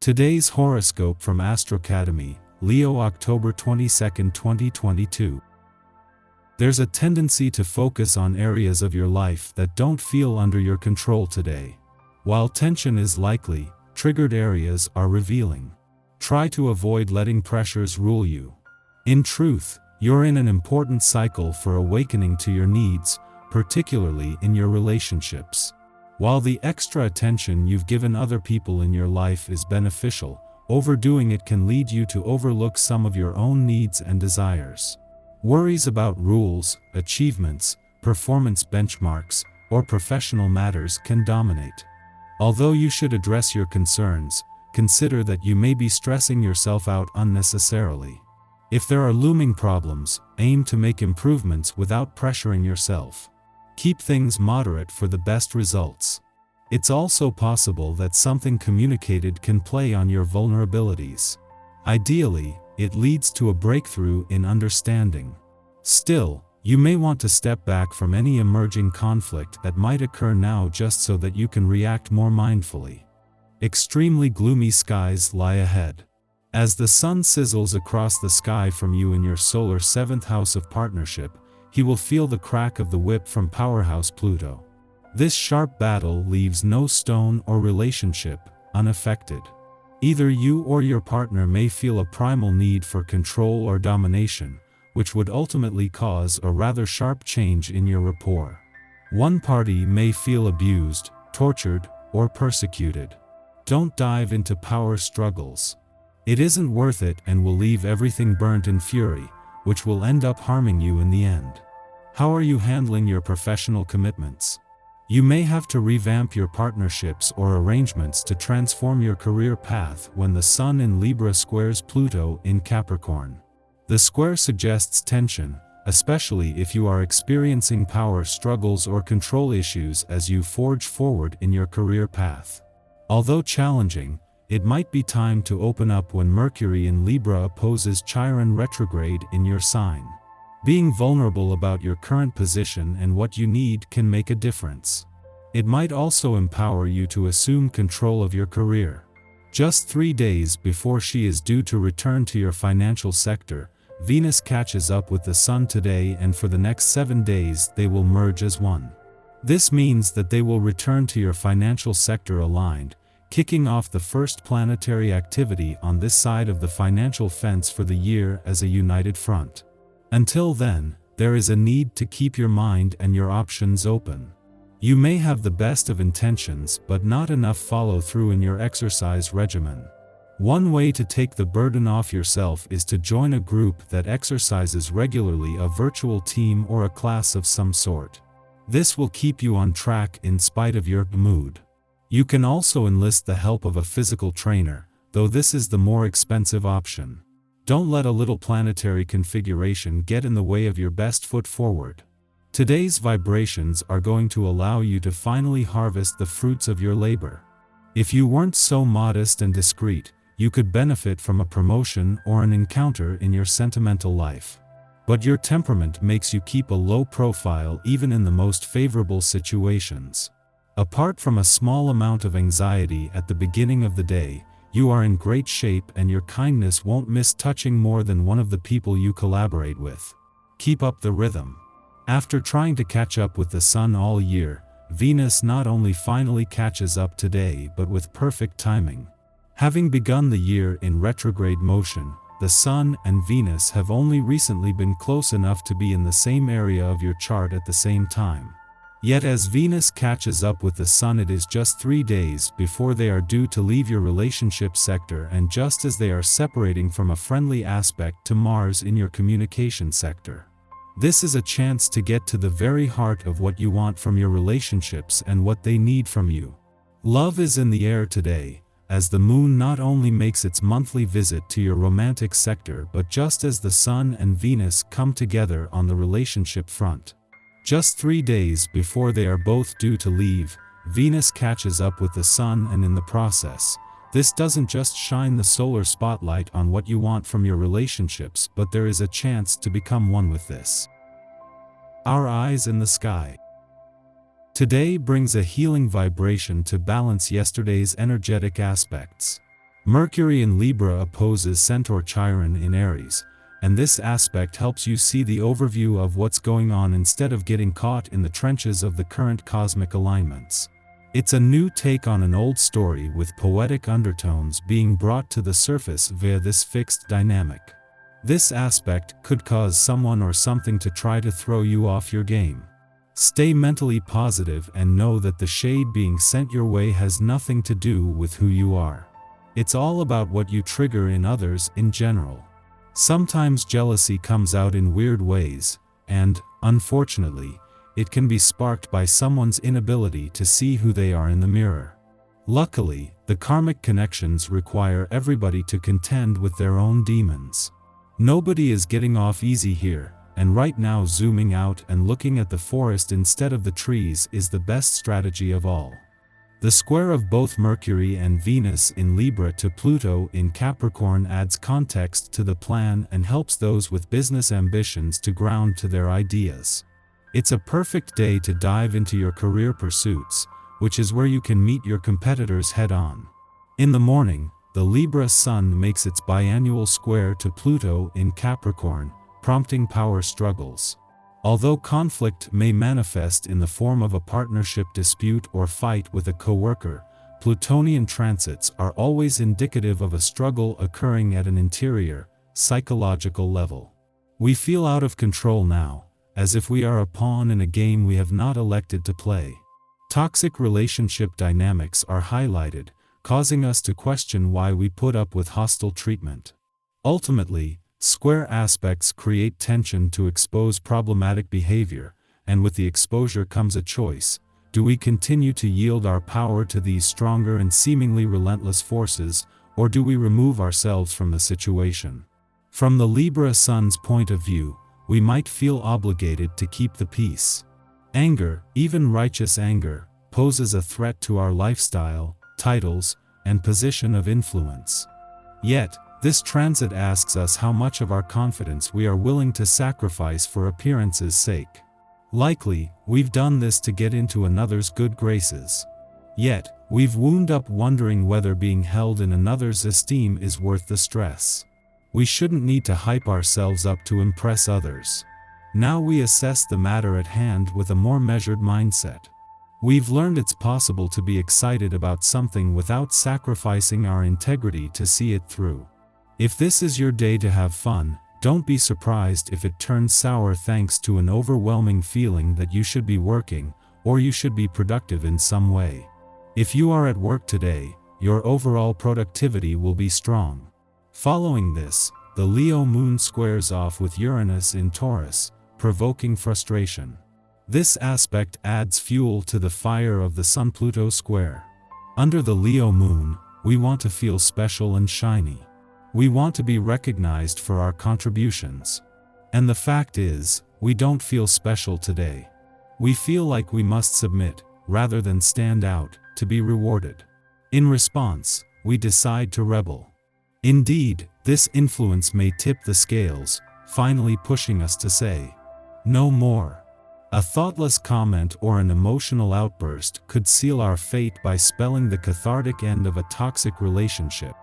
Today's horoscope from Astrocademy, Leo, October 22, 2022. There's a tendency to focus on areas of your life that don't feel under your control today. While tension is likely, triggered areas are revealing. Try to avoid letting pressures rule you. In truth, you're in an important cycle for awakening to your needs, particularly in your relationships. While the extra attention you've given other people in your life is beneficial, overdoing it can lead you to overlook some of your own needs and desires. Worries about rules, achievements, performance benchmarks, or professional matters can dominate. Although you should address your concerns, consider that you may be stressing yourself out unnecessarily. If there are looming problems, aim to make improvements without pressuring yourself. Keep things moderate for the best results. It's also possible that something communicated can play on your vulnerabilities. Ideally, it leads to a breakthrough in understanding. Still, you may want to step back from any emerging conflict that might occur now just so that you can react more mindfully. Extremely gloomy skies lie ahead. As the sun sizzles across the sky from you in your solar 7th house of partnership, he will feel the crack of the whip from powerhouse Pluto. This sharp battle leaves no stone or relationship unaffected. Either you or your partner may feel a primal need for control or domination, which would ultimately cause a rather sharp change in your rapport. One party may feel abused, tortured, or persecuted. Don't dive into power struggles. It isn't worth it and will leave everything burnt in fury, which will end up harming you in the end. How are you handling your professional commitments? You may have to revamp your partnerships or arrangements to transform your career path when the Sun in Libra squares Pluto in Capricorn. The square suggests tension, especially if you are experiencing power struggles or control issues as you forge forward in your career path. Although challenging, it might be time to open up when Mercury in Libra opposes Chiron retrograde in your sign. Being vulnerable about your current position and what you need can make a difference. It might also empower you to assume control of your career. Just 3 days before she is due to return to your financial sector, Venus catches up with the Sun today, and for the next 7 days they will merge as one. This means that they will return to your financial sector aligned, kicking off the first planetary activity on this side of the financial fence for the year as a united front. Until then, there is a need to keep your mind and your options open. You may have the best of intentions but not enough follow-through in your exercise regimen. One way to take the burden off yourself is to join a group that exercises regularly, a virtual team or a class of some sort. This will keep you on track in spite of your mood. You can also enlist the help of a physical trainer, though this is the more expensive option. Don't let a little planetary configuration get in the way of your best foot forward. Today's vibrations are going to allow you to finally harvest the fruits of your labor. If you weren't so modest and discreet, you could benefit from a promotion or an encounter in your sentimental life. But your temperament makes you keep a low profile even in the most favorable situations. Apart from a small amount of anxiety at the beginning of the day, you are in great shape and your kindness won't miss touching more than one of the people you collaborate with. Keep up the rhythm. After trying to catch up with the Sun all year, Venus not only finally catches up today but with perfect timing. Having begun the year in retrograde motion, the Sun and Venus have only recently been close enough to be in the same area of your chart at the same time. Yet as Venus catches up with the Sun, it is just 3 days before they are due to leave your relationship sector, and just as they are separating from a friendly aspect to Mars in your communication sector. This is a chance to get to the very heart of what you want from your relationships and what they need from you. Love is in the air today, as the Moon not only makes its monthly visit to your romantic sector but just as the Sun and Venus come together on the relationship front. Just 3 days before they are both due to leave, Venus catches up with the Sun, and in the process, this doesn't just shine the solar spotlight on what you want from your relationships, but there is a chance to become one with this. Our eyes in the sky. Today brings a healing vibration to balance yesterday's energetic aspects. Mercury in Libra opposes Centaur Chiron in Aries, and this aspect helps you see the overview of what's going on instead of getting caught in the trenches of the current cosmic alignments. It's a new take on an old story with poetic undertones being brought to the surface via this fixed dynamic. This aspect could cause someone or something to try to throw you off your game. Stay mentally positive and know that the shade being sent your way has nothing to do with who you are. It's all about what you trigger in others in general. Sometimes jealousy comes out in weird ways, and, unfortunately, it can be sparked by someone's inability to see who they are in the mirror. Luckily, the karmic connections require everybody to contend with their own demons. Nobody is getting off easy here, and right now zooming out and looking at the forest instead of the trees is the best strategy of all. The square of both Mercury and Venus in Libra to Pluto in Capricorn adds context to the plan and helps those with business ambitions to ground to their ideas. It's a perfect day to dive into your career pursuits, which is where you can meet your competitors head-on. In the morning, the Libra Sun makes its biannual square to Pluto in Capricorn, prompting power struggles. Although conflict may manifest in the form of a partnership dispute or fight with a coworker, Plutonian transits are always indicative of a struggle occurring at an interior, psychological level. We feel out of control now, as if we are a pawn in a game we have not elected to play. Toxic relationship dynamics are highlighted, causing us to question why we put up with hostile treatment. Ultimately, square aspects create tension to expose problematic behavior, and with the exposure comes a choice. Do we continue to yield our power to these stronger and seemingly relentless forces, or do we remove ourselves from the situation? From the Libra Sun's point of view, we might feel obligated to keep the peace. Anger, even righteous anger, poses a threat to our lifestyle, titles, and position of influence. Yet, this transit asks us how much of our confidence we are willing to sacrifice for appearance's sake. Likely, we've done this to get into another's good graces. Yet, we've wound up wondering whether being held in another's esteem is worth the stress. We shouldn't need to hype ourselves up to impress others. Now we assess the matter at hand with a more measured mindset. We've learned it's possible to be excited about something without sacrificing our integrity to see it through. If this is your day to have fun, don't be surprised if it turns sour thanks to an overwhelming feeling that you should be working, or you should be productive in some way. If you are at work today, your overall productivity will be strong. Following this, the Leo moon squares off with Uranus in Taurus, provoking frustration. This aspect adds fuel to the fire of the Sun-Pluto square. Under the Leo moon, we want to feel special and shiny. We want to be recognized for our contributions. And the fact is, we don't feel special today. We feel like we must submit, rather than stand out, to be rewarded. In response, we decide to rebel. Indeed, this influence may tip the scales, finally pushing us to say, "No more." A thoughtless comment or an emotional outburst could seal our fate by spelling the cathartic end of a toxic relationship.